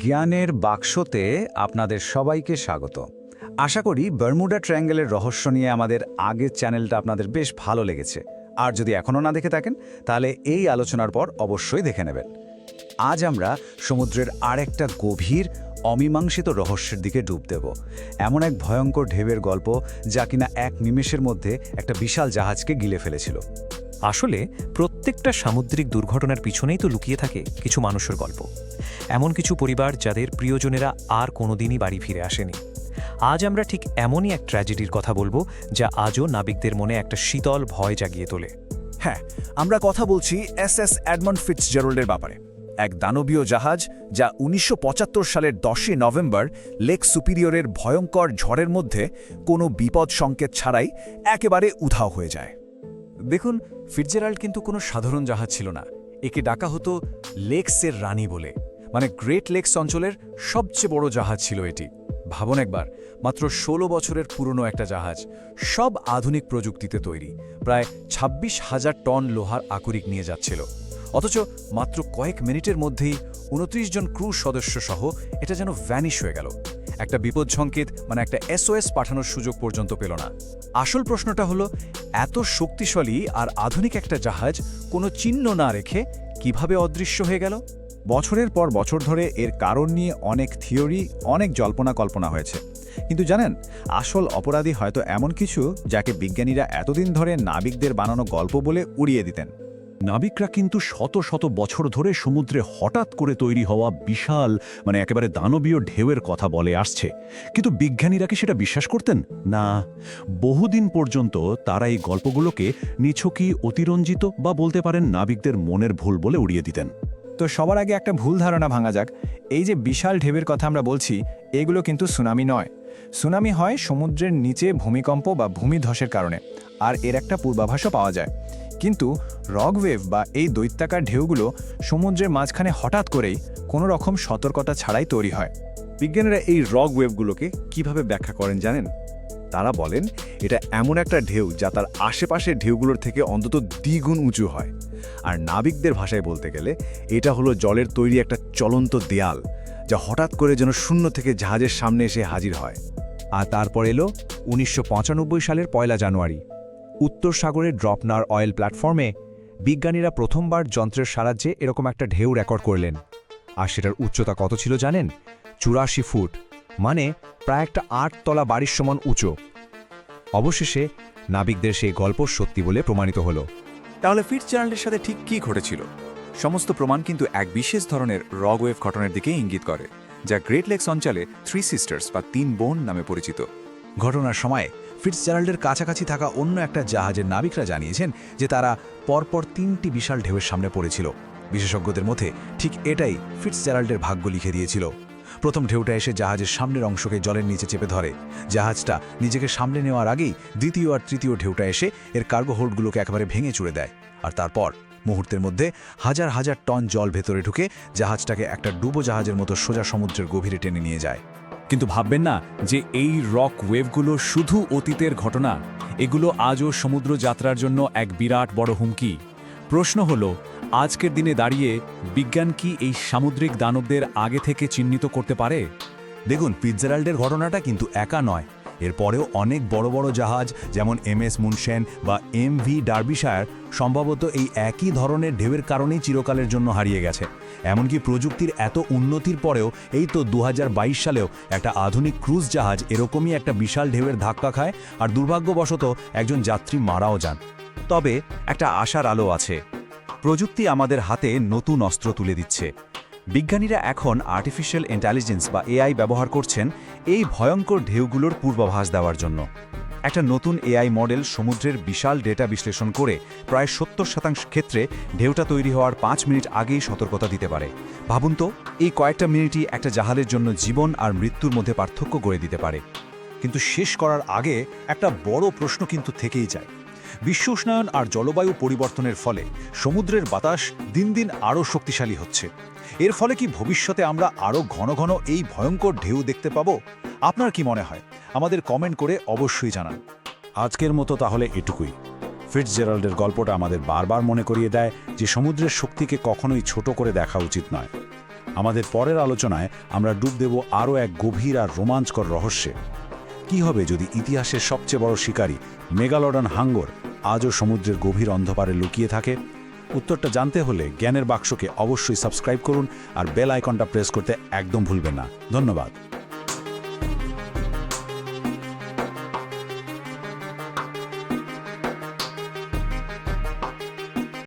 জ্ঞানের বাক্সতে আপনাদের সবাইকে স্বাগত। আশা করি বারমুডা ট্রায়াঙ্গেলের রহস্য নিয়ে আমাদের আগের চ্যানেলটা আপনাদের বেশ ভালো লেগেছে। আর যদি এখনও না দেখে থাকেন তাহলে এই আলোচনার পর অবশ্যই দেখে নেবেন। আজ আমরা সমুদ্রের আরেকটা গভীর অমীমাংসিত রহস্যের দিকে ডুব দেব। এমন এক ভয়ঙ্কর ঢেউয়ের গল্প যা কিনা এক নিমেষের মধ্যে একটা বিশাল জাহাজকে গিলে ফেলেছিল। আসলে প্রত্যেকটা সামুদ্রিক দুর্ঘটনার পিছনেই তো লুকিয়ে থাকে কিছু মানুষের গল্প, এমন কিছু পরিবার যাদের প্রিয়জনেরা আর কোনোদিনই বাড়ি ফিরে আসেনি। আজ আমরা ঠিক এমনই এক ট্র্যাজেডির কথা বলবো যা আজও নাবিকদের মনে একটা শীতল ভয় জাগিয়ে তোলে। হ্যাঁ, আমরা কথা বলছি এসএস এডমন্ড ফিটজেরাল্ডের ব্যাপারে, এক দানবীয় জাহাজ যা ১৯৭৫ সালের ১০ নভেম্বর লেক সুপিরিয়রের ভয়ঙ্কর ঝড়ের মধ্যে কোনো বিপদ সংকেত ছাড়াই একেবারে উধাও হয়ে যায়। দেখুন, ফিটজেরাল্ড কিন্তু কোনো সাধারণ জাহাজ ছিল না। একে ডাকা হতো লেকসের রানী বলে, মানে গ্রেট লেকস অঞ্চলের সবচেয়ে বড় জাহাজ ছিল এটি। ভাবুন একবার, মাত্র ১৬ বছরের পুরনো একটা জাহাজ, সব আধুনিক প্রযুক্তিতে তৈরি, প্রায় ২৬,০০০ টন লোহার আকরিক নিয়ে যাচ্ছিল। অথচ মাত্র কয়েক মিনিটের মধ্যেই ২৯ জন ক্রু সদস্য সহ এটা যেন ভ্যানিশ হয়ে গেল। একটা বিপদ সংকেত, মানে একটা SOS পাঠানোর সুযোগ পর্যন্ত পেল না। আসল প্রশ্নটা হলো, এত শক্তিশালী আর আধুনিক একটা জাহাজ কোনো চিহ্ন না রেখে কিভাবে অদৃশ্য হয়ে গেল? বছরের পর বছর ধরে এর কারণ নিয়ে অনেক থিওরি, অনেক জল্পনা কল্পনা হয়েছে। কিন্তু জানেন, আসল অপরাধী হয়তো এমন কিছু যাকে বিজ্ঞানীরা এতদিন ধরে নাবিকদের বানানো গল্প বলে উড়িয়ে দিতেন। নাবিকরা কিন্তু শত শত বছর ধরে সমুদ্রে হঠাৎ করে তৈরি হওয়া বিশাল, মানে একেবারে দানবীয় ঢেউয়ের কথা বলে আসছে। কিন্তু বিজ্ঞানীরা কি সেটা বিশ্বাস করতেন? না, বহুদিন পর্যন্ত তারা এই গল্পগুলোকে নিছকই অতিরঞ্জিত বা বলতে পারেন নাবিকদের মনের ভুল বলে উড়িয়ে দিতেন। তো সবার আগে একটা ভুল ধারণা ভাঙা যাক। এই যে বিশাল ঢেউয়ের কথা আমরা বলছি, এগুলো কিন্তু সুনামি নয়। সুনামি হয় সমুদ্রের নিচে ভূমিকম্প বা ভূমিধসের কারণে, আর এর একটা পূর্বাভাসও পাওয়া যায়। কিন্তু রক ওয়েভ বা এই দৈত্যাকার ঢেউগুলো সমুদ্রের মাঝখানে হঠাৎ করেই কোনো রকম সতর্কতা ছাড়াই তৈরি হয়। বিজ্ঞানীরা এই রক ওয়েভগুলোকে কিভাবে ব্যাখ্যা করেন জানেন? তারা বলেন এটা এমন একটা ঢেউ যা তার আশেপাশের ঢেউগুলোর থেকে অন্তত দ্বিগুণ উঁচু হয়। আর নাবিকদের ভাষায় বলতে গেলে এটা হলো জলের তৈরি একটা চলন্ত দেয়াল, যা হঠাৎ করে যেন শূন্য থেকে জাহাজের সামনে এসে হাজির হয়। আর তারপর এলো ১৯৯৫ সালের ১ জানুয়ারি। উত্তর সাগরের ড্রপনার অয়েল প্ল্যাটফর্মে বিজ্ঞানীরা প্রথমবার যন্ত্রের সাহায্যে এরকম একটা ঢেউ রেকর্ড করলেন। আর সেটার উচ্চতা কত ছিল জানেন? ৮৪ ফুট, মানে প্রায় একটা ৮ তলা বাড়ির সমান উঁচু। অবশেষে নাবিকদের সেই গল্প সত্যি বলে প্রমাণিত হলো। তাহলে ফিটজেরাল্ডের সাথে ঠিক কী ঘটেছিল? সমস্ত প্রমাণ কিন্তু এক বিশেষ ধরনের রক ওয়েভ ঘটনার দিকে ইঙ্গিত করে, যা গ্রেট লেকস অঞ্চলে 3 সিস্টার্স বা ৩ বোন নামে পরিচিত। ঘটনার সময় ফিটজেরাল্ডের কাছাকাছি থাকা অন্য একটা জাহাজের নাবিকরা জানিয়েছেন যে তারা পরপর ৩টি বিশাল ঢেউয়ের সামনে পড়েছিল। বিশেষজ্ঞদের মধ্যে ঠিক এটাই ফিটজেরাল্ডের ভাগ্য লিখে দিয়েছিল। প্রথম ঢেউটা এসে জাহাজের সামনের অংশকে জলের নিচে চেপে ধরে। জাহাজটা নিজেকে সামলে নেওয়ার আগেই দ্বিতীয় আর তৃতীয় ঢেউটা এসে এর কার্গো হোল্ডগুলোকে একেবারে ভেঙে চুড়ে দেয়। আর তারপর মুহূর্তের মধ্যে হাজার হাজার টন জল ভেতরে ঢুকে জাহাজটাকে একটা ডুবো জাহাজের মতো সোজা সমুদ্রের গভীরে টেনে নিয়ে যায়। কিন্তু ভাববেন না যে এই রক ওয়েভগুলো শুধু অতীতের ঘটনা। এগুলো আজও সমুদ্র যাত্রার জন্য এক বিরাট বড় হুমকি। প্রশ্ন হলো, আজকের দিনে দাঁড়িয়ে বিজ্ঞান কি এই সামুদ্রিক দানবদের আগে থেকে চিহ্নিত করতে পারে? দেখুন, ফিটজেরাল্ডের ঘটনাটা কিন্তু একা নয়। এরপরেও অনেক বড় বড় জাহাজ যেমন MS মুনশেন বা MV ডার্বিশায়ার সম্ভবত এই একই ধরনের ঢেউয়ের কারণেই চিরকালের জন্য হারিয়ে গেছে। এমনকি প্রযুক্তির এত উন্নতির পরেও এই তো ২০২২ সালেও একটা আধুনিক ক্রুজ জাহাজ এরকমই একটা বিশাল ঢেউয়ের ধাক্কা খায়, আর দুর্ভাগ্যবশত একজন যাত্রী মারাও যান। তবে একটা আশার আলো আছে। প্রযুক্তি আমাদের হাতে নতুন অস্ত্র তুলে দিচ্ছে। বিজ্ঞানীরা এখন আর্টিফিশিয়াল ইন্টেলিজেন্স বা AI ব্যবহার করছেন এই ভয়ঙ্কর ঢেউগুলোর পূর্বাভাস দেওয়ার জন্য। একটা নতুন AI মডেল সমুদ্রের বিশাল ডেটা বিশ্লেষণ করে প্রায় ৭০% ক্ষেত্রে ঢেউটা তৈরি হওয়ার ৫ মিনিট আগেই সতর্কতা দিতে পারে। ভাবুন তো, এই কয়েকটা মিনিটই একটা জাহাজের জন্য জীবন আর মৃত্যুর মধ্যে পার্থক্য গড়ে দিতে পারে। কিন্তু শেষ করার আগে একটা বড় প্রশ্ন কিন্তু থেকেই যায়। বিশ্ব উষ্ণায়ন আর জলবায়ু পরিবর্তনের ফলে সমুদ্রের বাতাস দিন দিন আরও শক্তিশালী হচ্ছে। এর ফলে কি ভবিষ্যতে আমরা আরও ঘন ঘন এই ভয়ঙ্কর ঢেউ দেখতে পাবো? আপনার কি মনে হয়? আমাদের কমেন্ট করে অবশ্যই জানান। আজকের মতো তাহলে এটুকুই। ফিটজেরাল্ডের গল্পটা আমাদের বারবার মনে করিয়ে দেয় যে সমুদ্রের শক্তিকে কখনোই ছোট করে দেখা উচিত নয়। আমাদের পরের আলোচনায় আমরা ডুব দেব আরও এক গভীর আর রোমাঞ্চকর রহস্যে। কি হবে যদি ইতিহাসের সবচেয়ে বড় শিকারী মেগালোডন হাঙ্গর আজও সমুদ্রের গভীর অন্ধকারে লুকিয়ে থাকে? উত্তরটা জানতে হলে জ্ঞানের বাক্সকে অবশ্যই সাবস্ক্রাইব করুন আর বেল আইকনটা প্রেস করতে একদম ভুলবেন না। ধন্যবাদ।